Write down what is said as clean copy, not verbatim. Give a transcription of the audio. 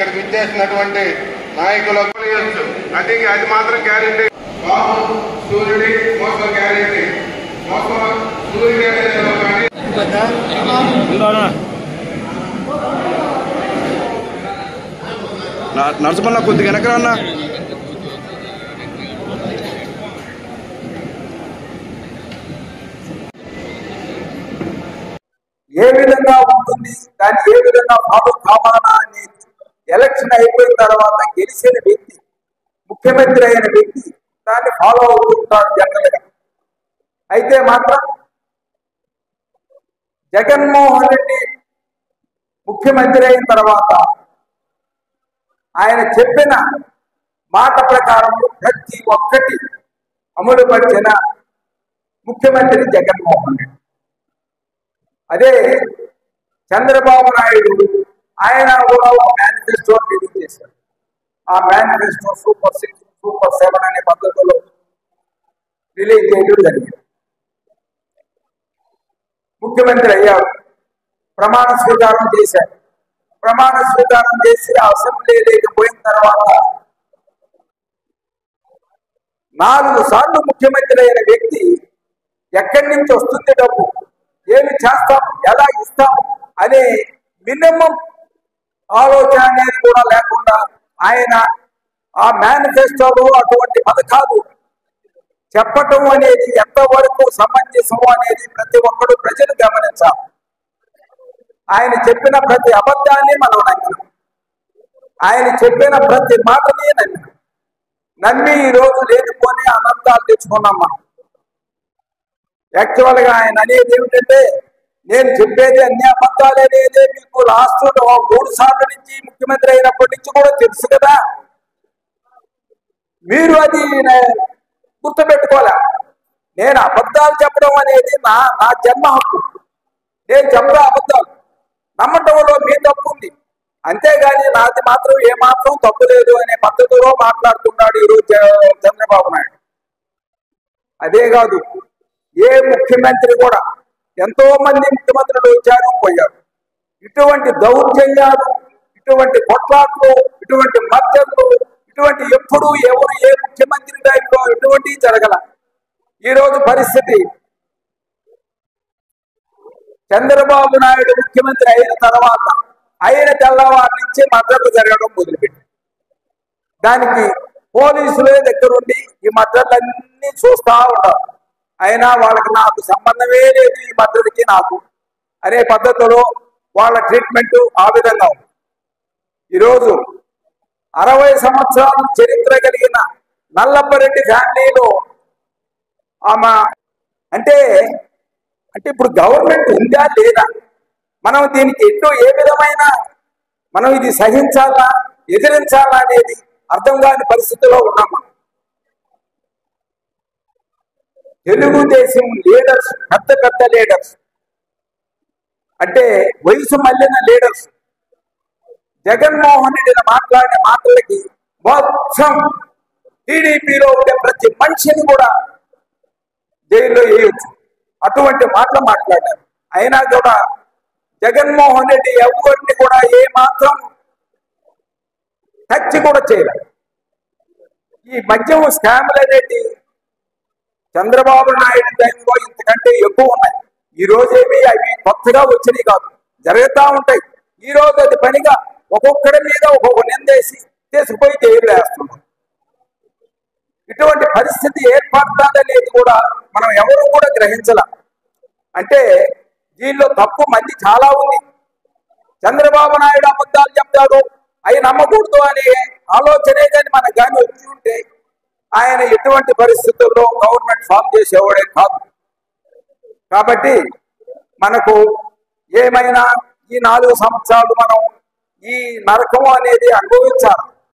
ఇక్కడికి విచ్చేసినటువంటి నాయకులకు అది మాత్రం గ్యారెంటీ. బాబు సూర్యుడి మోసం గ్యారెంటీ. మోసం సూర్యుడి నరసమల్ల కొద్దిగా వెనకరా అన్న. ఏ విధంగా ఉంటుంది, దాన్ని ఏ విధంగా ఫాలో కావాలా అనేది ఎలక్షన్ అయిపోయిన తర్వాత గెలిచిన వ్యక్తి, ముఖ్యమంత్రి అయిన వ్యక్తి దాన్ని ఫాలో అవుతుంటారు జనరల్ గా. అయితే మాత్రం జగన్మోహన్ రెడ్డి ముఖ్యమంత్రి అయిన తర్వాత ఆయన చెప్పిన మాట ప్రకారం ప్రతి ఒక్కటి అమలు పరిచిన ముఖ్యమంత్రి జగన్మోహన్ రెడ్డి. అదే చంద్రబాబు నాయుడు ఆయన కూడా ఒక మేనిఫెస్టో రిలీజ్ చేశారు. ఆ మేనిఫెస్టో సూపర్ 6, సూపర్ 7 అనే పద్ధతిలో రిలీజ్ చేయడం జరిగింది. ముఖ్యమంత్రి అయ్యాడు, ప్రమాణ స్వీకారం చేశాడు. ప్రమాణ స్వీకారం చేసి అసెంబ్లీ లేకపోయిన తర్వాత 4 సార్లు ముఖ్యమంత్రి అయిన వ్యక్తి ఎక్కడి నుంచి వస్తుంది డబ్బు, ఏమి చేస్తాం, ఎలా ఇస్తాం అనే మినిమం ఆలోచన అనేది కూడా లేకుండా ఆయన ఆ మేనిఫెస్టోలో అటువంటి పథకాలు చెప్పటం అనేది ఎంతవరకు సమంజసం అనేది ప్రతి ఒక్కరు ప్రజలు గమనించాలి. ఆయన చెప్పిన ప్రతి అబద్ధాన్ని మనం నమ్మినాం, ఆయన చెప్పిన ప్రతి మాటని నమ్మి ఈరోజు లేనిపోని అనంతాలు తెచ్చుకున్నాం మనం. యాక్చువల్గా ఆయన అనేది ఏమిటంటే, నేను చెప్పేది అన్ని అబద్ధాలు అనేది మీకు లాస్ట్ 3 సార్లు నుంచి ముఖ్యమంత్రి అయినప్పటి నుంచి కూడా తెలుసు కదా, మీరు అది గుర్తుపెట్టుకోలే. నేను అబద్ధాలు చెప్పడం అనేది నా జన్మ హక్కు. నేను చెప్పడం అబద్ధాలు నమ్మటంలో మీ తప్పు ఉంది, అంతేగాని నాది మాత్రం ఏమాత్రం తప్పు లేదు అనే పద్ధతిలో మాట్లాడుతున్నాడు ఈరోజు చంద్రబాబు నాయుడు. అదే కాదు, ఏ ముఖ్యమంత్రి కూడా, ఎంతో మంది ముఖ్యమంత్రులు వచ్చారు పోయారు, ఇటువంటి దౌర్జన్యాలు, ఇటువంటి కొట్లాట్లు, ఇటువంటి మద్దతులు, ఇటువంటి ఎప్పుడు ఎవరు ఏ ముఖ్యమంత్రి టైంలో ఎటువంటివి జరగల. ఈరోజు పరిస్థితి చంద్రబాబు నాయుడు ముఖ్యమంత్రి అయిన తర్వాత అయిన తెల్లవారి నుంచి మద్దతు జరగడం మొదలుపెట్టి, దానికి పోలీసులే దగ్గరుండి ఈ మద్దతులన్నీ చూస్తూ ఉంటారు. అయినా వాళ్ళకి నాకు సంబంధమే లేదు ఈ మద్దతుకి నాకు అనే పద్ధతిలో వాళ్ళ ట్రీట్మెంట్ ఆ విధంగా ఉంది. ఈరోజు 60 సంవత్సరాల చరిత్ర కలిగిన నల్లప్పరెడ్డి ఫ్యామిలీలో ఆమె అంటే ఇప్పుడు గవర్నమెంట్ ఉందా లేదా, మనం దీనికి ఏ విధమైన మనం ఇది సహించాలా ఎదిరించాలా అనేది అర్థం కాని పరిస్థితిలో ఉన్నాం. తెలుగుదేశం లీడర్స్, పెద్ద లీడర్స్, అంటే వయసు మళ్ళిన లీడర్స్ జగన్మోహన్ రెడ్డిని మాట్లాడిన మాటలకి మొత్తం టీడీపీలో ఉండే ప్రతి మనిషిని కూడా జైల్లో వేయొచ్చు, అటువంటి మాటలు మాట్లాడారు. అయినా కూడా జగన్మోహన్ రెడ్డి ఎవరిని కూడా ఏ మాత్రం టచ్ కూడా చేయలేదు. ఈ మద్యం స్కామ్లు అనేది చంద్రబాబు నాయుడు టైంలో ఇంతకంటే ఎక్కువ ఉన్నాయి. ఈ రోజేమి అవి కొత్తగా వచ్చినాయి కాదు, జరుగుతూ ఉంటాయి. ఈ రోజు అది పనిగా ఒక్కొక్కడి మీద ఒక్కొక్క నిందేసి తీసుకుపోయి జైలు వేస్తున్నాం. ఇటువంటి పరిస్థితి ఏర్పడుతుందనేది కూడా మనం ఎవరు కూడా గ్రహించాల. అంటే దీనిలో తప్పు మంది చాలా ఉంది. చంద్రబాబు నాయుడు అబద్ధాలు చెప్తాడు, అవి నమ్మకూడదు అనే ఆలోచనే కానీ మనకు కానీ వచ్చి ఉంటే ఆయన ఎటువంటి పరిస్థితుల్లో గవర్నమెంట్ ఫామ్ చేసేవాడే కాదు. కాబట్టి మనకు ఏమైనా ఈ 4 సంవత్సరాలు మనం ఈ నరకం అనేది అనుభవించాలి.